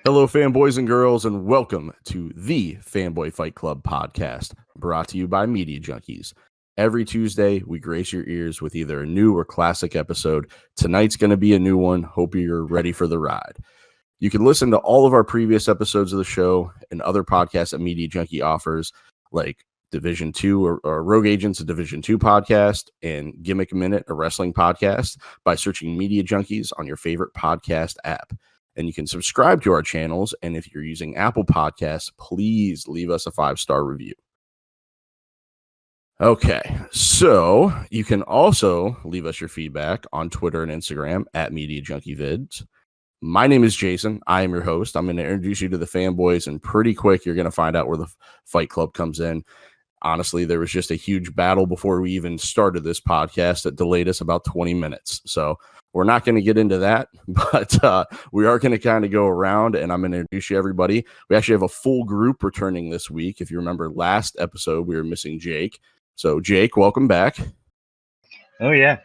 Hello, fanboys and girls, and welcome to the Fanboy Fight Club podcast, brought to you by Media Junkies. Every Tuesday, we grace your ears with either a new or classic episode. Tonight's going to be a new one. Hope you're ready for the ride. You can listen to all of our previous episodes of the show and other podcasts that Media Junkie offers, like Division 2 or Rogue Agents, a Division 2 podcast, and Gimmick Minute, a wrestling podcast, by searching Media Junkies on your favorite podcast app. And you can subscribe to our channels. And if you're using Apple Podcasts, please leave us a 5-star review. Okay, so you can also leave us your feedback on Twitter and Instagram at Media Junkie Vids. My name is Jason. I am your host. I'm going to introduce you to the fanboys, and pretty quick, you're going to find out where the Fight Club comes in. Honestly, there was just a huge battle before we even started this podcast that delayed us about 20 minutes. So we're not going to get into that, but we are going to kind of go around, and I'm going to introduce you everybody. We actually have a full group returning this week. If you remember last episode, we were missing Jake. So Jake, welcome back. Oh yeah,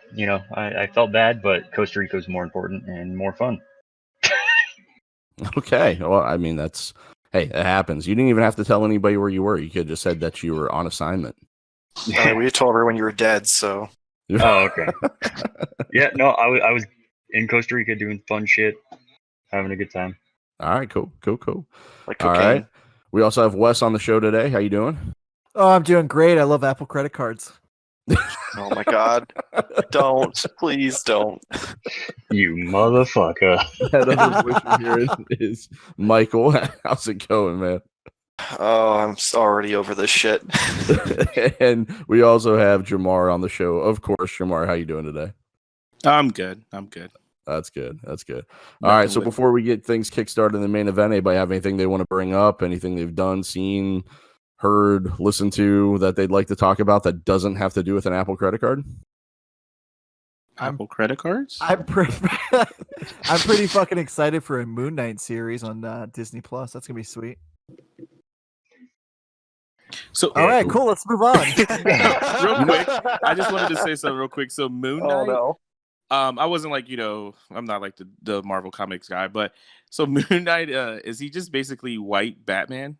I felt bad, but Costa Rica was more important and more fun. Okay, well, I mean, hey, it happens. You didn't even have to tell anybody where you were. You could have just said that you were on assignment. We told everyone you were dead, so. Oh, okay. Yeah, no, I was in Costa Rica doing fun shit, having a good time. All right, cool. Like cocaine. All right. We also have Wes on the show today. How you doing? Oh, I'm doing great. I love Apple credit cards. Oh my god. Don't. Please don't. You motherfucker. Head of the voice here is Michael. How's it going, man? Oh, I'm already over this shit. And we also have Jamar on the show. Of course, Jamar, how you doing today? I'm good. That's good. All right, so before we get things kickstarted in the main event, anybody have anything they want to bring up? Anything they've done, seen, heard, listened to that they'd like to talk about that doesn't have to do with an Apple credit card? Apple credit cards? I'm pretty fucking excited for a Moon Knight series on Disney Plus. That's gonna be sweet. So all right, cool. Let's move on. Real quick, I just wanted to say something real quick. So Moon Knight. Oh no. I wasn't like, I'm not like the Marvel Comics guy, but so Moon Knight, is he just basically white Batman?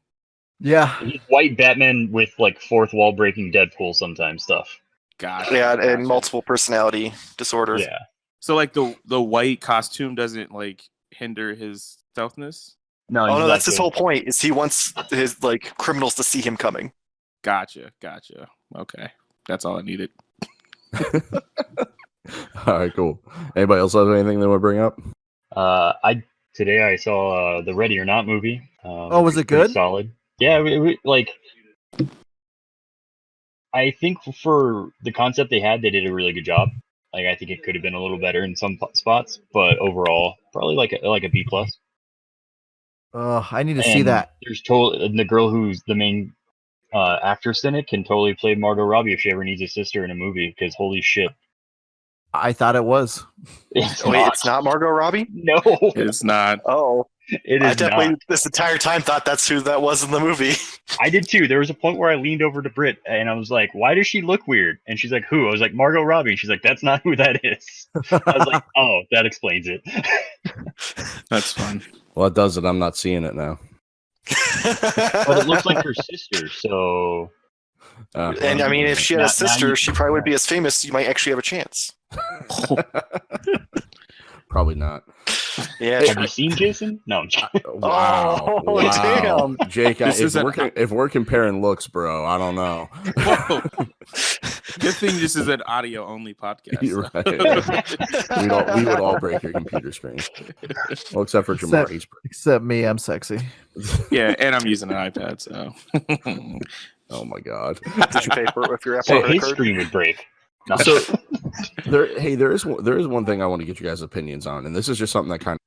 Yeah. He's white Batman with like fourth wall breaking Deadpool sometimes stuff. Gotcha. Yeah, and multiple personality disorders. Yeah. So like the white costume doesn't like hinder his stealthness? No, Oh no, that's his whole point. Is he wants his criminals to see him coming. Gotcha. Okay. That's all I needed. All right, cool. Anybody else have anything they want to bring up? Today I saw the Ready or Not movie. Was it good? Solid. Yeah, I think for the concept they had, they did a really good job. Like, I think it could have been a little better in some spots, but overall, probably like a B+. I need to see that. There's the girl who's the main actress in it can totally play Margot Robbie if she ever needs a sister in a movie, because holy shit. I thought it was. It's not Margot Robbie? No. It's not. Oh. It is I definitely not. this entire time thought that's who that was in the movie. I did too. There was a point where I leaned over to Britt and I was like, why does she look weird? And she's like, who? I was like, Margot Robbie. She's like, that's not who that is. I was like, oh, that explains it. That's fun. Well, it does it. I'm not seeing it now. But it looks like her sister, so... And I mean, if she had a sister, she probably would be as famous. You might actually have a chance. Probably not. Yeah. Have you seen Jason? No. Wow. Damn. Jake, if we're comparing looks, bro, I don't know. Whoa. Good thing this is an audio only podcast. You're right. We would all break your computer screen. Well, except for Jamar. Except me, I'm sexy. Yeah, and I'm using an iPad, so. Oh my god. Did you pay for it with your Apple So credit his card? screen would break. No. So there is one thing I want to get you guys' opinions on, and this is just something that kind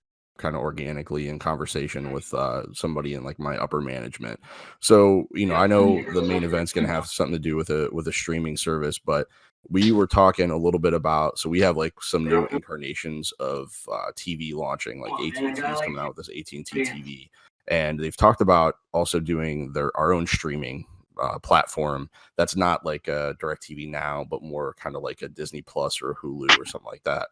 of organically in conversation with somebody in like my upper management. So I know the main event's gonna have something to do with a streaming service, but we were talking a little bit about, so we have like some new incarnations of TV launching, like AT&T is coming out with this AT&T TV, and they've talked about also doing our own streaming platform that's not like a DirecTV Now, but more kind of like a Disney Plus or a Hulu or something like that.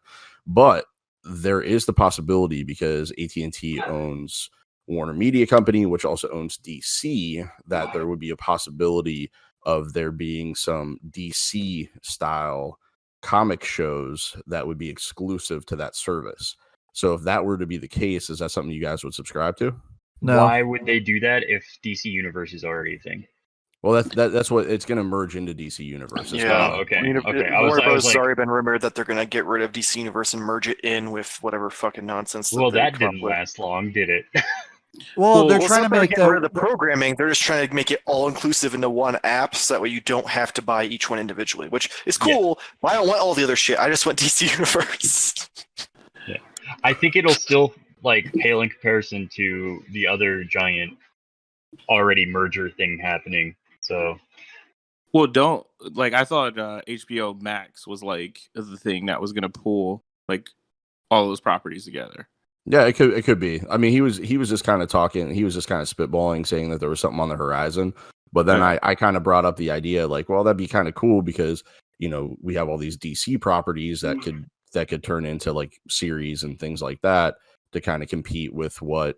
But there is the possibility, because AT&T owns Warner Media Company, which also owns DC, that there would be a possibility of there being some DC style comic shows that would be exclusive to that service. So if that were to be the case, is that something you guys would subscribe to? No. Why would they do that if DC Universe is already a thing? Well, that's what it's going to merge into DC Universe. Yeah. Oh, okay. Warner I Bros. was has like, already been rumored that they're going to get rid of DC Universe and merge it in with whatever fucking nonsense. well, they that come up didn't with. last long, did it? Well, they're Well, trying it's to not make getting rid of the programming. They're just trying to make it all inclusive into one app, so that way you don't have to buy each one individually, which is cool. But I don't want all the other shit. I just want DC Universe. Yeah, I think it'll still like pale in comparison to the other giant already merger thing happening. So, Well, don't like I thought HBO Max was like the thing that was gonna pull like all those properties together. Yeah, it could be. I mean, he was just kind of talking. He was just kind of spitballing, saying that there was something on the horizon. But then I kind of brought up the idea, like, well, that'd be kind of cool because we have all these DC properties that could turn into like series and things like that to kind of compete with what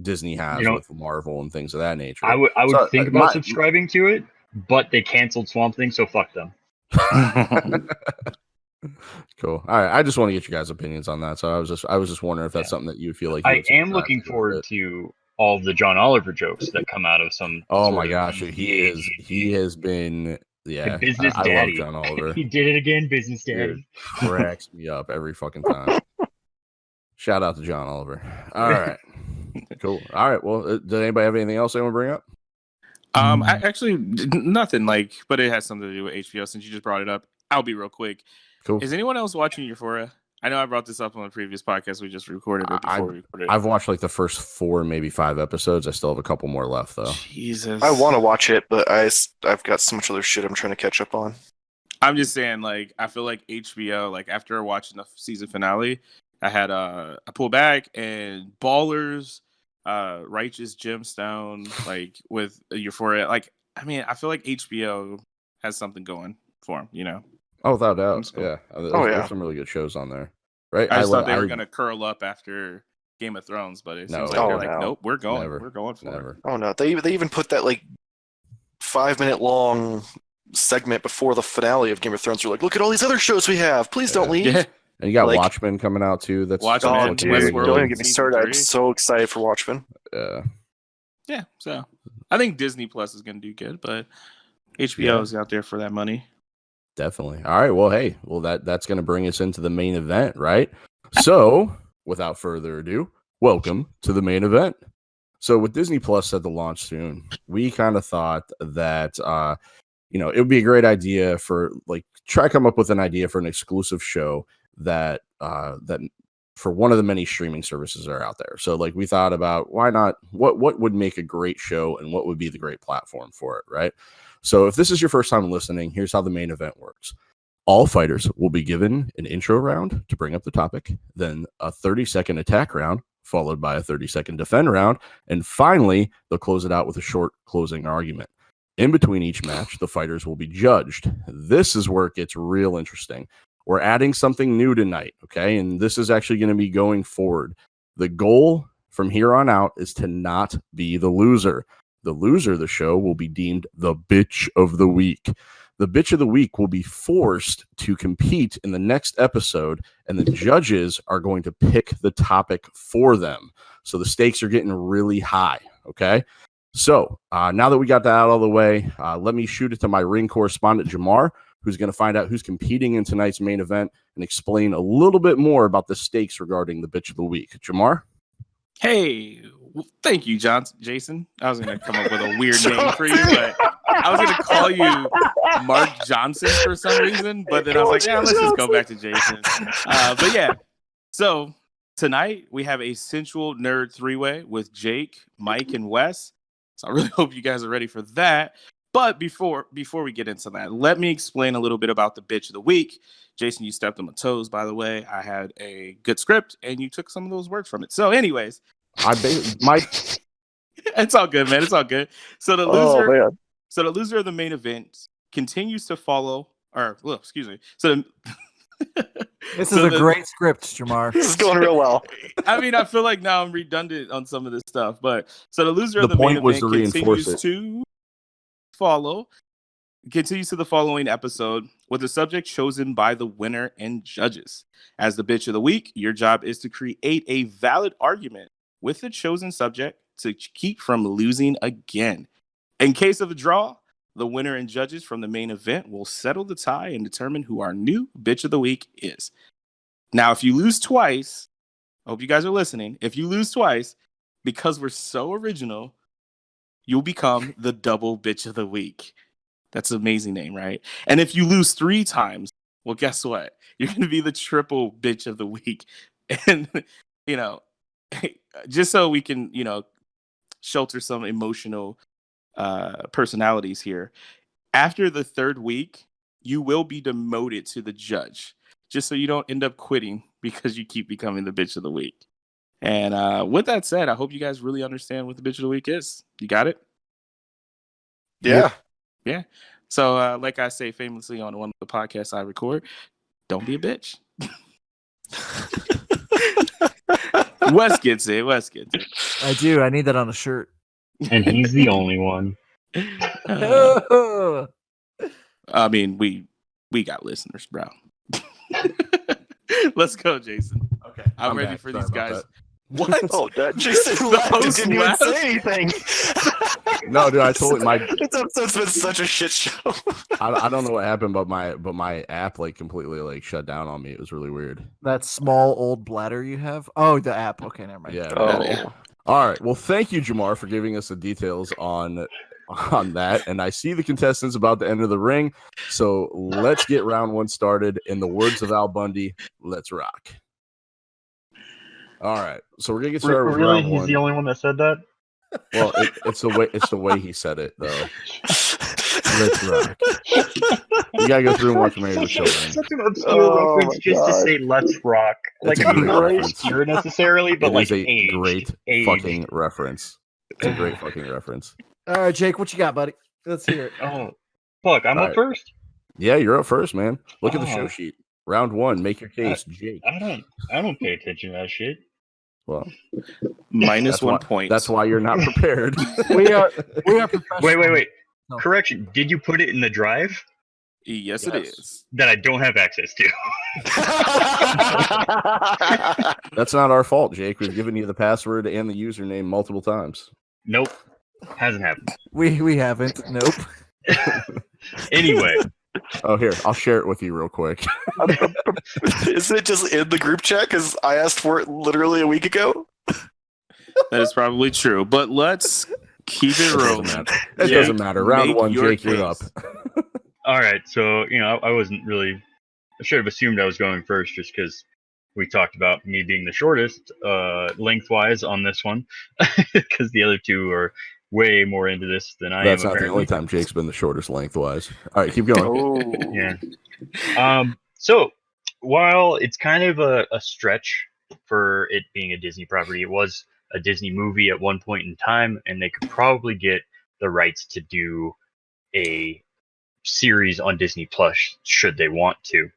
Disney has with Marvel and things of that nature. I would think about subscribing to it, but they canceled Swamp Thing, so fuck them. Cool. All right. I just want to get you guys' opinions on that. So I was just wondering if that's something that you feel like. I am looking forward to all the John Oliver jokes that come out of some. Oh my gosh, he has been business daddy. I love John Oliver. He did it again, business daddy. Dude, cracks me up every fucking time. Shout out to John Oliver. All right, cool. All right. Well, did anybody have anything else they want to bring up? I actually nothing but it has something to do with HBO. Since you just brought it up, I'll be real quick. Cool. Is anyone else watching Euphoria? I know I brought this up on a previous podcast we just recorded. I've watched like the first 4, maybe 5 episodes. I still have a couple more left, though. Jesus, I want to watch it, but I've got so much other shit I'm trying to catch up on. I'm just saying, I feel like HBO, after watching the season finale, I pulled back and Ballers, Righteous Gemstone, with Euphoria. I feel like HBO has something going for them, Oh, without doubt. Cool. Yeah. There's some really good shows on there. Right. I just thought they were going to curl up after Game of Thrones, but it seems like they're nope, we're going. We're going for it. Oh, no. They even put that 5-minute long segment before the finale of Game of Thrones. You're like, look at all these other shows we have. Please don't leave. Yeah. And you got Watchmen coming out too. That's Watchmen. Dude, don't even get me started. I'm so excited for Watchmen. Yeah. So I think Disney Plus is going to do good, but HBO is out there for that money. Definitely. All right. Well, hey, that's going to bring us into the main event, right? So, without further ado, welcome to the main event. So, with Disney Plus set to launch soon, we kind of thought that it would be a great idea for try to come up with an idea for an exclusive show that for one of the many streaming services that are out there. So, we thought about why not? What would make a great show, and what would be the great platform for it, right? So if this is your first time listening, here's how the main event works. All fighters will be given an intro round to bring up the topic, then a 30-second attack round, followed by a 30-second defend round, and finally, they'll close it out with a short closing argument. In between each match, the fighters will be judged. This is where it gets real interesting. We're adding something new tonight, okay? And this is actually going to be going forward. The goal from here on out is to not be the loser. The loser of the show will be deemed the bitch of the week. The bitch of the week will be forced to compete in the next episode, and the judges are going to pick the topic for them. So the stakes are getting really high, okay? So now that we got that out of the way, let me shoot it to my ring correspondent, Jamar, who's going to find out who's competing in tonight's main event and explain a little bit more about the stakes regarding the bitch of the week. Jamar? Hey, thank you, Jason. I was going to come up with a weird name for you, but I was going to call you Mark Johnson for some reason, but then I was like, let's just go back to Jason. But yeah, so tonight we have a sensual nerd 3-way with Jake, Mike, and Wes. So I really hope you guys are ready for that. But before we get into that, let me explain a little bit about the bitch of the week. Jason, you stepped on my toes, by the way. I had a good script, and you took some of those words from it. So anyways. It's all good, man. It's all good. So the loser of the main event continues to follow, So This So is a great script, Jamar. This is going real well. I mean, I feel like now I'm redundant on some of this stuff, but so the loser of The the main point was event to reinforce continues to the following episode with the subject chosen by the winner and judges. As the bitch of the week, your job is to create a valid argument with the chosen subject to keep from losing again. In case of a draw, the winner and judges from the main event will settle the tie and determine who our new bitch of the week is. Now, if you lose twice, I hope you guys are listening. If you lose twice, because we're so original, you'll become the double bitch of the week. That's an amazing name, right? And if you lose 3 times, well, guess what? You're going to be the triple bitch of the week. And, just so we can, shelter some emotional personalities here. After the 3rd week, you will be demoted to the judge, just so you don't end up quitting because you keep becoming the bitch of the week. And with that said, I hope you guys really understand what the bitch of the week is. You got it? Yeah. Yeah. So, like I say famously on one of the podcasts I record, don't be a bitch. Wes gets it. I do. I need that on a shirt. And he's the only one. I mean, we got listeners, bro. Let's go, Jason. Okay, I'm ready back. for Sorry these about guys. that. What? Oh, Jason The left and host didn't even left? say anything. No, dude, I totally This episode's been such a shit show. I don't know what happened, but my app completely shut down on me. It was really weird. That small old bladder you have. Oh, the app. Okay, never mind. Yeah. Oh. Yeah. All right. Well, thank you, Jamar, for giving us the details on that. And I see the contestants about to enter the ring. So let's get round 1 started. In the words of Al Bundy, let's rock. All right. So we're gonna get started with Really, round he's 1. the only one that said that. Well, it's the way he said it, though. Let's rock. You gotta go through and watch Married with Children. Such an obscure reference just to God. say "Let's rock." It's Like a I mean, great not reference. obscure necessarily, but It like is a aged. great Aged. fucking reference. It's a great fucking reference. All right, Jake, what you got, buddy? Let's hear it. Oh, fuck! I'm All up right. first. Yeah, you're up first, man. Look at the show Oh. sheet. Round 1, make your case, Jake. I don't pay attention to that shit. Well, Minus that's 1 why, point. That's why you're not prepared. We are professional. Wait. No. Correction. Did you put it in the drive Yes, it Yes. is. that I don't have access to? That's not our fault, Jake. We've given you the password and the username multiple times. Nope. Hasn't happened. We haven't. Nope. Anyway, Oh, here, I'll share it with you real quick. Isn't it just in the group chat? Because I asked for it literally a week ago. That is probably true. But let's keep it It doesn't rolling. matter. It Jake, doesn't matter. Round make 1, your Jake, you're up. case. all right. So I wasn't really. I should have assumed I was going first just because we talked about me being the shortest lengthwise on this one, because the other two are way more into this than I That's am. not the only apparently. time Jake's been the shortest lengthwise. All right, keep going. Oh. Yeah. So while it's kind of a stretch for it being a Disney property, it was a Disney movie at one point in time, and they could probably get the rights to do a series on Disney Plus should they want to.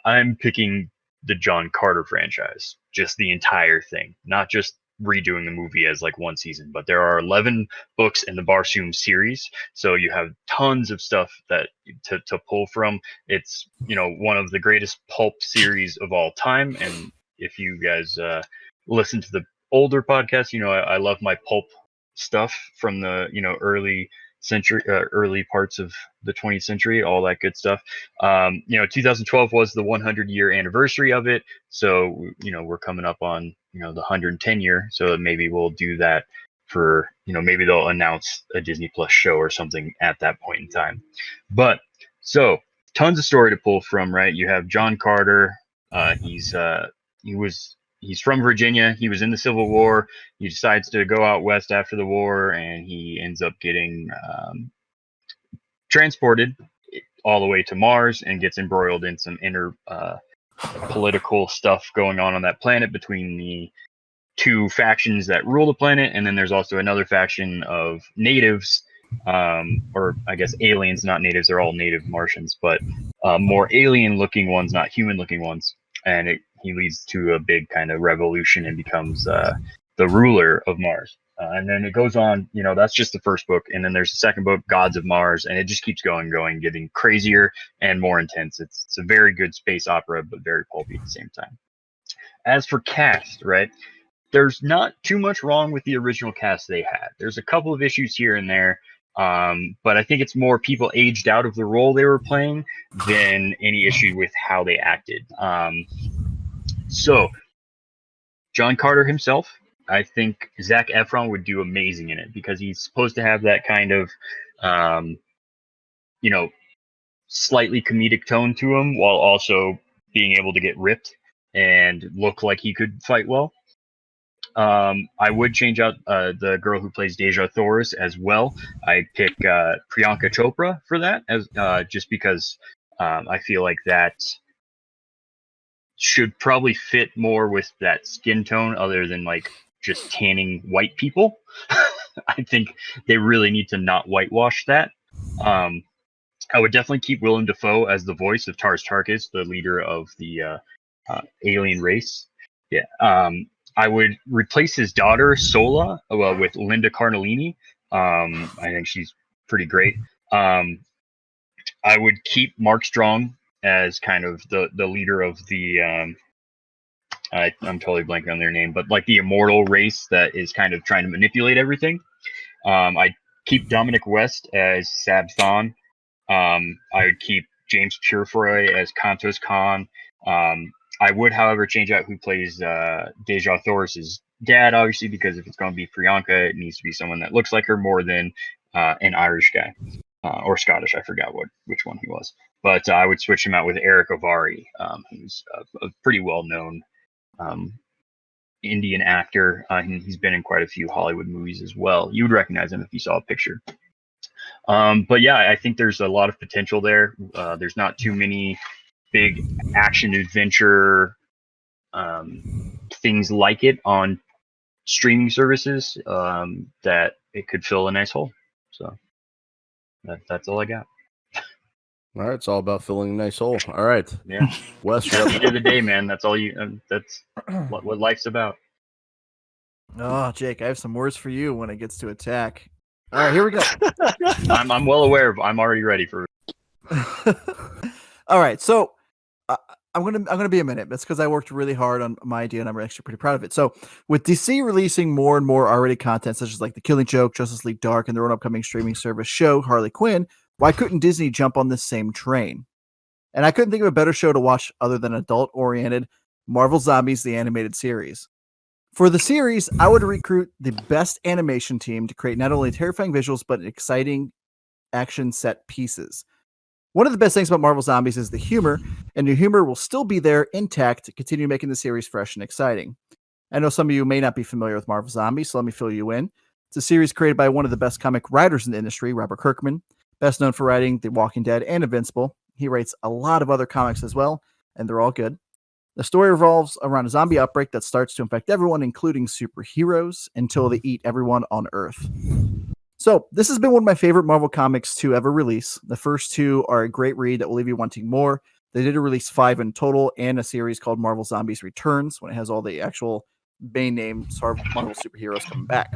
I'm picking the John Carter franchise, just the entire thing, not just redoing the movie as like one season, but there are 11 books in the Barsoom series, so you have tons of stuff that to pull from. It's one of the greatest pulp series of all time, and if you guys listen to the older podcasts, I love my pulp stuff from the early parts of the 20th century, all that good stuff. 2012 was the 100-year anniversary of it, so we're coming up on the 110-year, so maybe we'll do that for maybe they'll announce a Disney Plus show or something at that point in time. But so tons of story to pull from, right? You have John Carter. He's from Virginia. He was in the Civil War. He decides to go out west after the war, and he ends up getting transported all the way to Mars and gets embroiled in some inner political stuff going on that planet between the two factions that rule the planet. And then there's also another faction of natives, or I guess aliens, not natives. They're all native Martians, but more alien-looking ones, not human-looking ones, and he leads to a big kind of revolution and becomes the ruler of Mars. And then it goes on, that's just the first book. And then there's the second book, Gods of Mars, and it just keeps going, getting crazier and more intense. It's a very good space opera, but very pulpy at the same time. As for cast, right, there's not too much wrong with the original cast they had. There's a couple of issues here and there, but I think it's more people aged out of the role they were playing than any issue with how they acted. So, John Carter himself, I think Zac Efron would do amazing in it because he's supposed to have that kind of, slightly comedic tone to him while also being able to get ripped and look like he could fight well. I would change out the girl who plays Deja Thoris as well. I pick Priyanka Chopra for that, as just because I feel like that should probably fit more with that skin tone other than like just tanning white people. I think they really need to not whitewash that. I would definitely keep Willem Dafoe as the voice of Tars Tarkas, the leader of the alien race. Yeah. I would replace his daughter Sola with Linda Cardellini. I think she's pretty great. I would keep Mark Strong as kind of the leader of the I'm totally blanking on their name, but like the immortal race that is kind of trying to manipulate everything. I'd keep Dominic West as Sab Thon. I would keep James Purefoy as Kantos Khan. I would, however, change out who plays Deja Thoris's dad, obviously, because if it's going to be Priyanka, it needs to be someone that looks like her more than an Irish guy or Scottish. I forgot which one he was. But I would switch him out with Eric Avari, who's a pretty well-known Indian actor. He's been in quite a few Hollywood movies as well. You would recognize him if you saw a picture. But yeah, I think there's a lot of potential there. There's not too many big action adventure things like it on streaming services that it could fill a nice hole. So that's all I got. All right, it's all about filling a nice hole. All right, Yeah. Wes, At the end of the day, man, that's all you. That's what life's about. Oh, Jake, I have some words for you when it gets to attack. All right, here we go. I'm well aware of. I'm already ready for. All right, so I'm gonna be a minute. That's because I worked really hard on my idea, and I'm actually pretty proud of it. So, with DC releasing more and more already content, such as like The Killing Joke, Justice League Dark, and their own upcoming streaming service show, Harley Quinn, why couldn't Disney jump on this same train? And I couldn't think of a better show to watch other than adult-oriented Marvel Zombies, the animated series. For the series, I would recruit the best animation team to create not only terrifying visuals, but exciting action set pieces. One of the best things about Marvel Zombies is the humor, and the humor will still be there intact to continue making the series fresh and exciting. I know some of you may not be familiar with Marvel Zombies, so let me fill you in. It's a series created by one of the best comic writers in the industry, Robert Kirkman, best known for writing The Walking Dead and Invincible. He writes a lot of other comics as well, and they're all good. The story revolves around a zombie outbreak that starts to infect everyone, including superheroes, until they eat everyone on Earth. So, this has been one of my favorite Marvel comics to ever release. The first two are a great read that will leave you wanting more. They did release 5 in total, and a series called Marvel Zombies Returns, when it has all the actual main name Marvel superheroes coming back.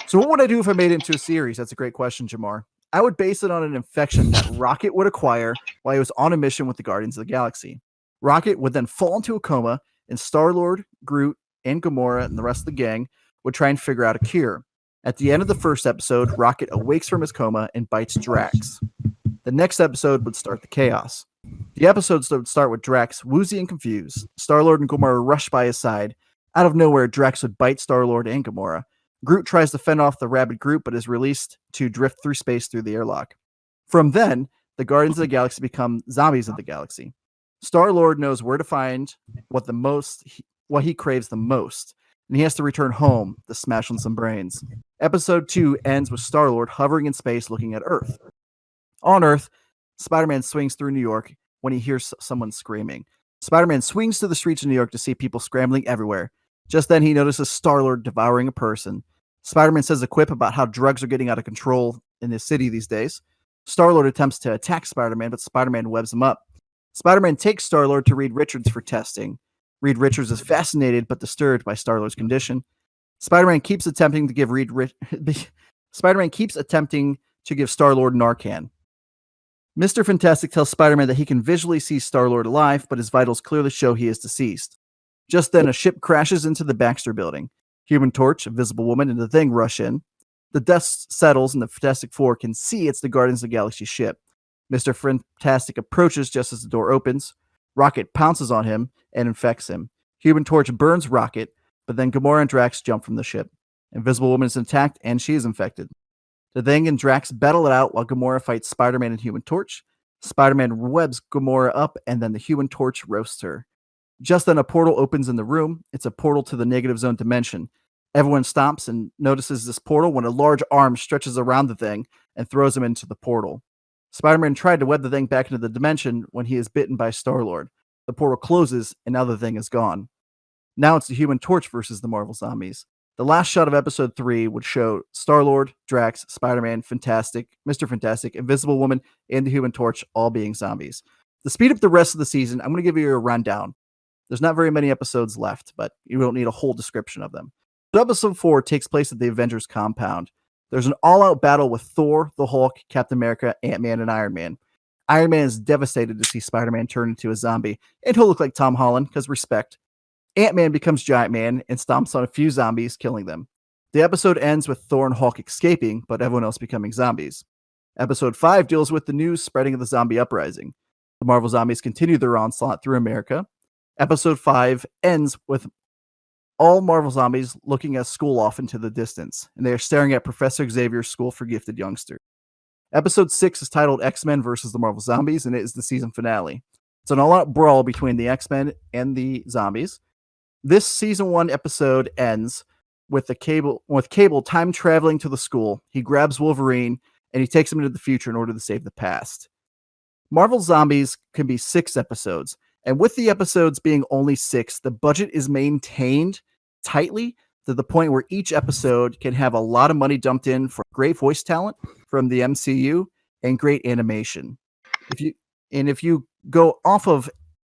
So, what would I do if I made it into a series? That's a great question, Jamar. I would base it on an infection that Rocket would acquire while he was on a mission with the Guardians of the Galaxy. Rocket would then fall into a coma, and Star-Lord, Groot, and Gamora, and the rest of the gang would try and figure out a cure. At the end of the first episode, Rocket awakes from his coma and bites Drax. The next episode would start the chaos. The episodes would start with Drax woozy and confused. Star-Lord and Gamora rush by his side. Out of nowhere, Drax would bite Star-Lord and Gamora. Groot tries to fend off the rabid Groot, but is released to drift through space through the airlock. From then, the Guardians of the Galaxy become zombies of the galaxy. Star-Lord knows where to find what he craves the most, and he has to return home to smash on some brains. Episode 2 ends with Star-Lord hovering in space looking at Earth. On Earth, Spider-Man swings through New York when he hears someone screaming. Spider-Man swings to the streets of New York to see people scrambling everywhere. Just then, he notices Star-Lord devouring a person. Spider-Man says a quip about how drugs are getting out of control in this city these days. Star-Lord attempts to attack Spider-Man, but Spider-Man webs him up. Spider-Man takes Star-Lord to Reed Richards for testing. Reed Richards is fascinated but disturbed by Star-Lord's condition. Spider-Man keeps attempting to give Star-Lord Narcan. Mr. Fantastic tells Spider-Man that he can visually see Star-Lord alive, but his vitals clearly show he is deceased. Just then, a ship crashes into the Baxter building. Human Torch, Invisible Woman, and the Thing rush in. The dust settles, and the Fantastic Four can see it's the Guardians of the Galaxy ship. Mr. Fantastic approaches just as the door opens. Rocket pounces on him and infects him. Human Torch burns Rocket, but then Gamora and Drax jump from the ship. Invisible Woman is attacked, and she is infected. The Thing and Drax battle it out while Gamora fights Spider-Man and Human Torch. Spider-Man webs Gamora up, and then the Human Torch roasts her. Just then, a portal opens in the room. It's a portal to the negative zone dimension. Everyone stops and notices this portal when a large arm stretches around the Thing and throws him into the portal. Spider-Man tried to web the Thing back into the dimension when he is bitten by Star-Lord. The portal closes, and now the Thing is gone. Now it's the Human Torch versus the Marvel Zombies. The last shot of episode 3 would show Star-Lord, Drax, Spider-Man, Fantastic, Mr. Fantastic, Invisible Woman, and the Human Torch all being zombies. To speed up the rest of the season, I'm going to give you a rundown. There's not very many episodes left, but you don't need a whole description of them. So episode 4 takes place at the Avengers compound. There's an all-out battle with Thor, the Hulk, Captain America, Ant-Man, and Iron Man. Iron Man is devastated to see Spider-Man turn into a zombie, and he'll look like Tom Holland, because respect. Ant-Man becomes Giant Man and stomps on a few zombies, killing them. The episode ends with Thor and Hulk escaping, but everyone else becoming zombies. Episode 5 deals with the news spreading of the zombie uprising. The Marvel Zombies continue their onslaught through America. Episode 5 ends with all Marvel Zombies looking at school off into the distance, and they are staring at Professor Xavier's School for Gifted Youngsters. Episode 6 is titled X-Men versus the Marvel Zombies, and it is the season finale. It's an all-out brawl between the X-Men and the zombies. This season 1 episode ends with Cable time traveling to the school. He grabs Wolverine and he takes him into the future in order to save the past. Marvel Zombies can be 6 episodes, and with the episodes being only 6, the budget is maintained tightly to the point where each episode can have a lot of money dumped in for great voice talent from the MCU and great animation. If you go off of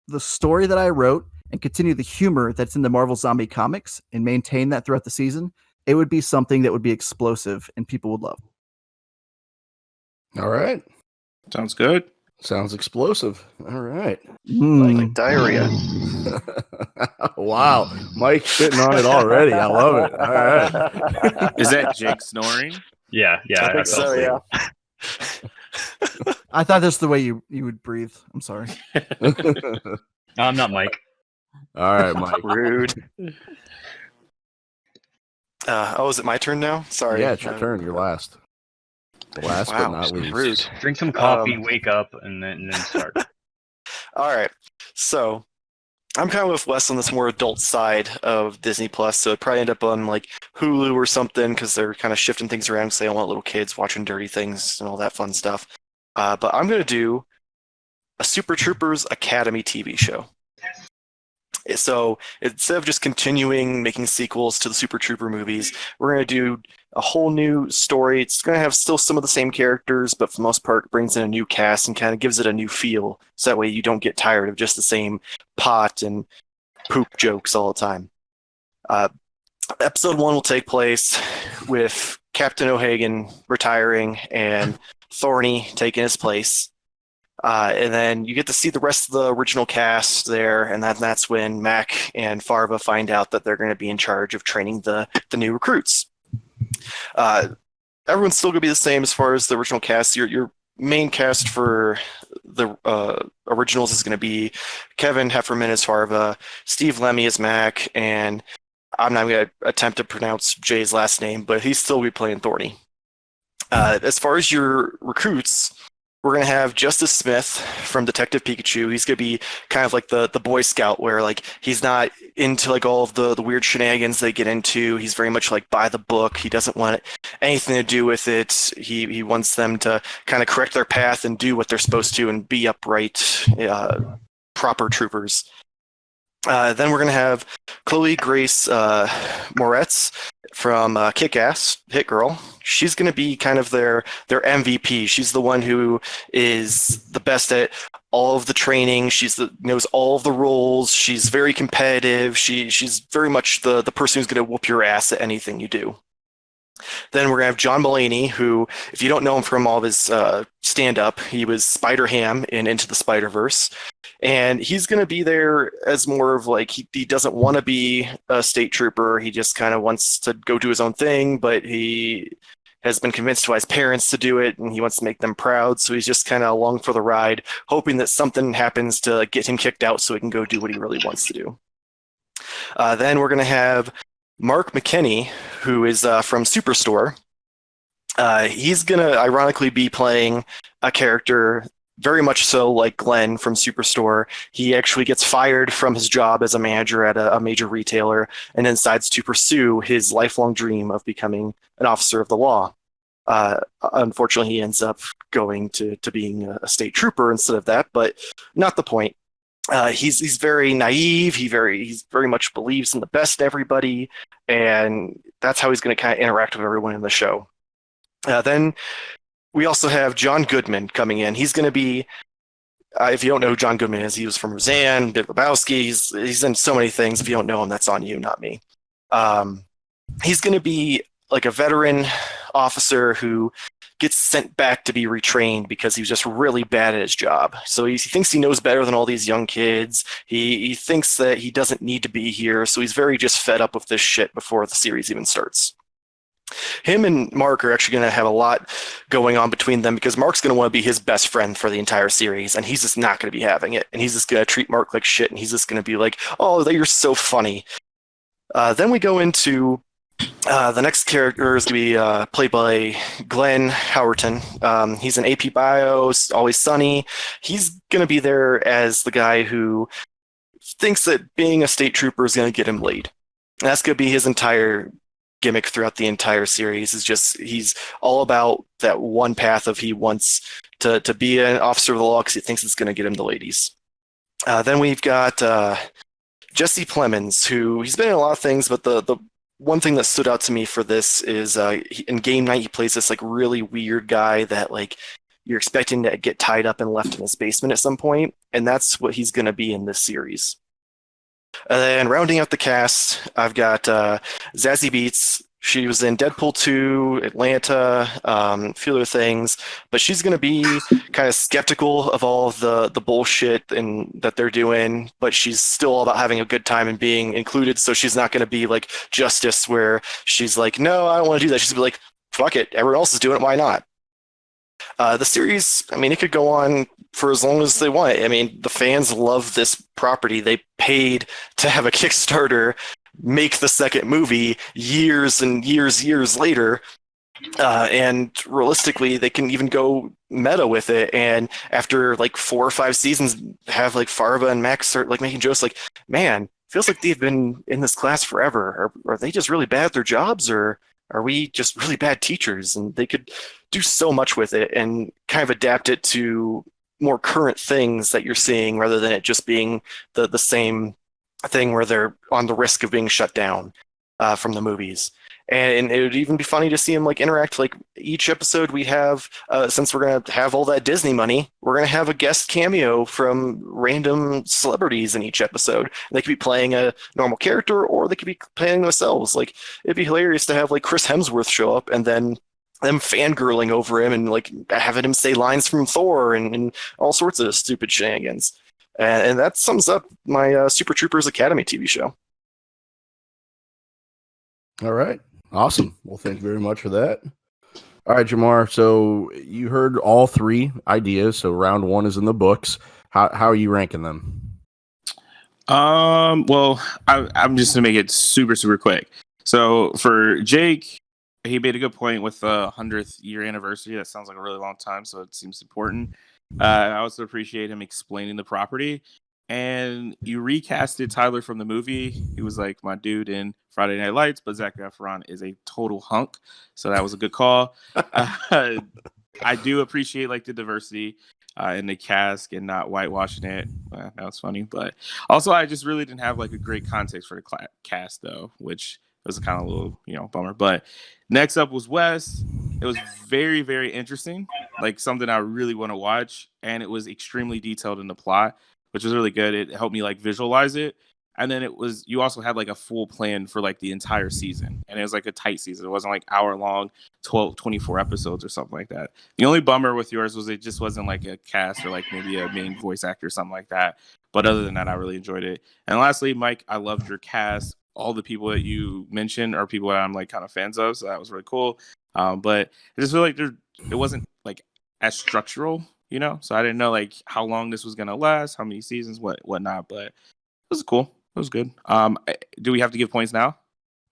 the story that I wrote and continue the humor that's in the Marvel Zombie comics and maintain that throughout the season, it would be something that would be explosive and people would love. All right. Sounds good. Sounds explosive. All right. Like diarrhea. Wow. Mike spitting on it already. I love it. All right. Is that Jake snoring? Yeah. I think so, yeah. I thought that's the way you would breathe. I'm sorry. No, I'm not Mike. All right, Mike. Rude. Is it my turn now? Sorry. Yeah, it's your turn. You're last. Last but not least. Rude. Drink some coffee, wake up, and then start. All right. So I'm kind of with Wes on this more adult side of Disney Plus, so it'd probably end up on like Hulu or something because they're kind of shifting things around because they don't want little kids watching dirty things and all that fun stuff. But I'm going to do a Super Troopers Academy TV show. So instead of just continuing making sequels to the Super Trooper movies, we're going to do a whole new story. It's going to have still some of the same characters, but for the most part, brings in a new cast and kind of gives it a new feel. So that way you don't get tired of just the same pot and poop jokes all the time. Episode 1 will take place with Captain O'Hagan retiring and Thorny taking his place. And then you get to see the rest of the original cast there, and that's when Mac and Farva find out that they're going to be in charge of training the new recruits. Everyone's still going to be the same as far as the original cast. Your main cast for the originals is going to be Kevin Heffernan as Farva, Steve Lemmy as Mac, and I'm not going to attempt to pronounce Jay's last name, but he's still be playing Thorny. As far as your recruits, we're going to have Justice Smith from Detective Pikachu. He's going to be kind of like the Boy Scout where like he's not into like all of the weird shenanigans they get into. He's very much like by the book. He doesn't want anything to do with it. He wants them to kind of correct their path and do what they're supposed to and be upright, proper troopers. Then we're going to have Chloe Grace Moretz from Kick-Ass, Hit Girl. she's going to be kind of their MVP. She's the one who is the best at all of the training. Knows all of the roles. She's very competitive. She's very much the person who's going to whoop your ass at anything you do. Then we're going to have John Mulaney, who, if you don't know him from all of his stand-up, he was Spider-Ham in Into the Spider-Verse. And he's going to be there as more of like, he doesn't want to be a state trooper. He just kind of wants to go do his own thing, but he has been convinced by his parents to do it, and he wants to make them proud. So he's just kind of along for the ride, hoping that something happens to get him kicked out so he can go do what he really wants to do. Then we're going to have Mark McKinney, who is from Superstore. He's going to ironically be playing a character very much so like Glenn from Superstore. He actually gets fired from his job as a manager at a major retailer and then decides to pursue his lifelong dream of becoming an officer of the law. Unfortunately, he ends up going to being a state trooper instead of that, but not the point. He's very naive. He very much believes in the best in everybody, and that's how he's going to kind of interact with everyone in the show. Then we also have John Goodman coming in. He's going to be, if you don't know who John Goodman is, he was from Roseanne, Big Lebowski. He's in so many things. If you don't know him, that's on you, not me. He's going to be like a veteran officer who gets sent back to be retrained because he was just really bad at his job. So he thinks he knows better than all these young kids. He thinks that he doesn't need to be here. So he's very just fed up with this shit before the series even starts. Him and Mark are actually going to have a lot going on between them because Mark's going to want to be his best friend for the entire series, and he's just not going to be having it. And he's just going to treat Mark like shit, and he's just going to be like, oh, you're so funny. Then we go into the next character is going to be played by Glenn Howerton. He's an AP Bio, always sunny. He's going to be there as the guy who thinks that being a state trooper is going to get him laid. And that's going to be his entire gimmick throughout the entire series. Is just he's all about that one path of he wants to be an officer of the law because he thinks it's going to get him the ladies. Then we've got Jesse Plemons, who he's been in a lot of things, but the one thing that stood out to me for this is in Game Night he plays this like really weird guy that like you're expecting to get tied up and left in his basement at some point, and that's what he's going to be in this series. And rounding out the cast, I've got Zazie Beetz. She was in Deadpool 2, Atlanta, a few other things, but she's going to be kind of skeptical of all of the bullshit that they're doing, but she's still all about having a good time and being included, so she's not going to be like Justice where she's like, no, I don't want to do that. She's going to be like, fuck it, everyone else is doing it, why not? The series, I mean, it could go on for as long as they want. I mean, the fans love this property. They paid to have a Kickstarter make the second movie years and years later. And realistically, they can even go meta with it. And after like 4 or 5 seasons, have like Farva and Max start like making jokes like, man, feels like they've been in this class forever. Are they just really bad at their jobs, or are we just really bad teachers? And they could do so much with it and kind of adapt it to more current things that you're seeing rather than it just being the same thing where they're on the risk of being shut down from the movies. And it would even be funny to see them like interact. Like each episode we have, since we're going to have all that Disney money, we're going to have a guest cameo from random celebrities in each episode. They could be playing a normal character or they could be playing themselves. Like it'd be hilarious to have like Chris Hemsworth show up and then them fangirling over him and like having him say lines from Thor and all sorts of stupid shenanigans. And that sums up my Super Troopers Academy TV show. All right. Awesome. Well, thank you very much for that. All right, Jamar. So you heard all 3 ideas. So round 1 is in the books. How are you ranking them? Well, I'm just gonna make it super quick. So for Jake, he made a good point with the 100th year anniversary. That sounds like a really long time, so it seems important. I also appreciate him explaining the property. And you recasted Tyler from the movie. He was like my dude in Friday Night Lights, but Zac Efron is a total hunk, so that was a good call. I do appreciate like the diversity in the cast and not whitewashing it. That was funny, but also I just really didn't have like a great context for the cast though, which was kind of a little bummer. But next up was Wes. It was very, very interesting, like something I really want to watch, and it was extremely detailed in the plot, which was really good. It helped me like visualize it. And then you also had like a full plan for like the entire season. And it was like a tight season. It wasn't like hour long, 24 episodes or something like that. The only bummer with yours was it just wasn't like a cast or like maybe a main voice actor or something like that. But other than that, I really enjoyed it. And lastly, Mike, I loved your cast. All the people that you mentioned are people that I'm like kind of fans of. So that was really cool. But I just feel like it wasn't like as structural, you know? So I didn't know like how long this was going to last, how many seasons, whatnot. But it was cool. It was good. Do we have to give points now,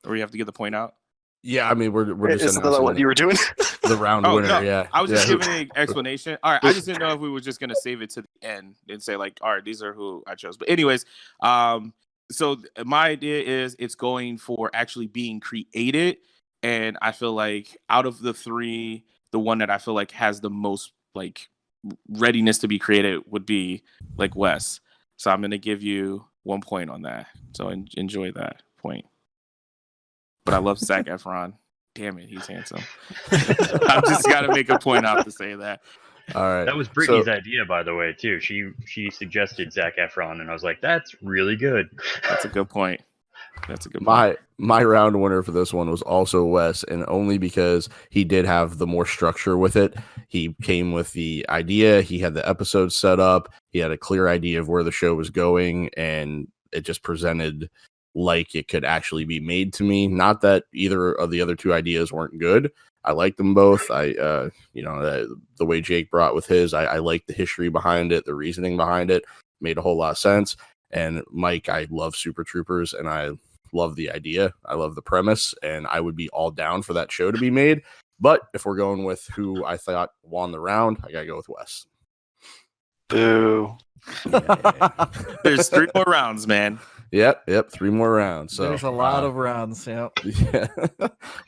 or we have to get the point out? Yeah, I mean we're just Isn't that what you were doing? the round winner. No, yeah, I was just yeah. giving an explanation. All right, I just didn't know if we were just gonna save it to the end and say like, all right, these are who I chose. But anyways, so my idea is it's going for actually being created, and I feel like out of the three, the one that I feel like has the most like readiness to be created would be like Wes. So I'm gonna give you 1 point on that. So enjoy that point. But I love Zac Efron. Damn it, he's handsome. I've just got to make a point out to say that. All right. That was Brittany's idea, by the way, too. She suggested Zac Efron, and I was like, that's really good. That's a good point. That's a good point. My round winner for this one was also Wes, and only because he did have the more structure with it. He came with the idea, he had the episode set up, he had a clear idea of where the show was going, and it just presented like it could actually be made to me. Not that either of the other two ideas weren't good. I liked them both. The way Jake brought with his, I liked the history behind it, the reasoning behind it, made a whole lot of sense. And Mike, I love Super Troopers, and I love the idea. I love the premise, and I would be all down for that show to be made. But if we're going with who I thought won the round, I gotta go with Wes. Boo. Yeah. There's 3 more rounds, man. Yep, 3 more rounds. So there's a lot of rounds. Yeah.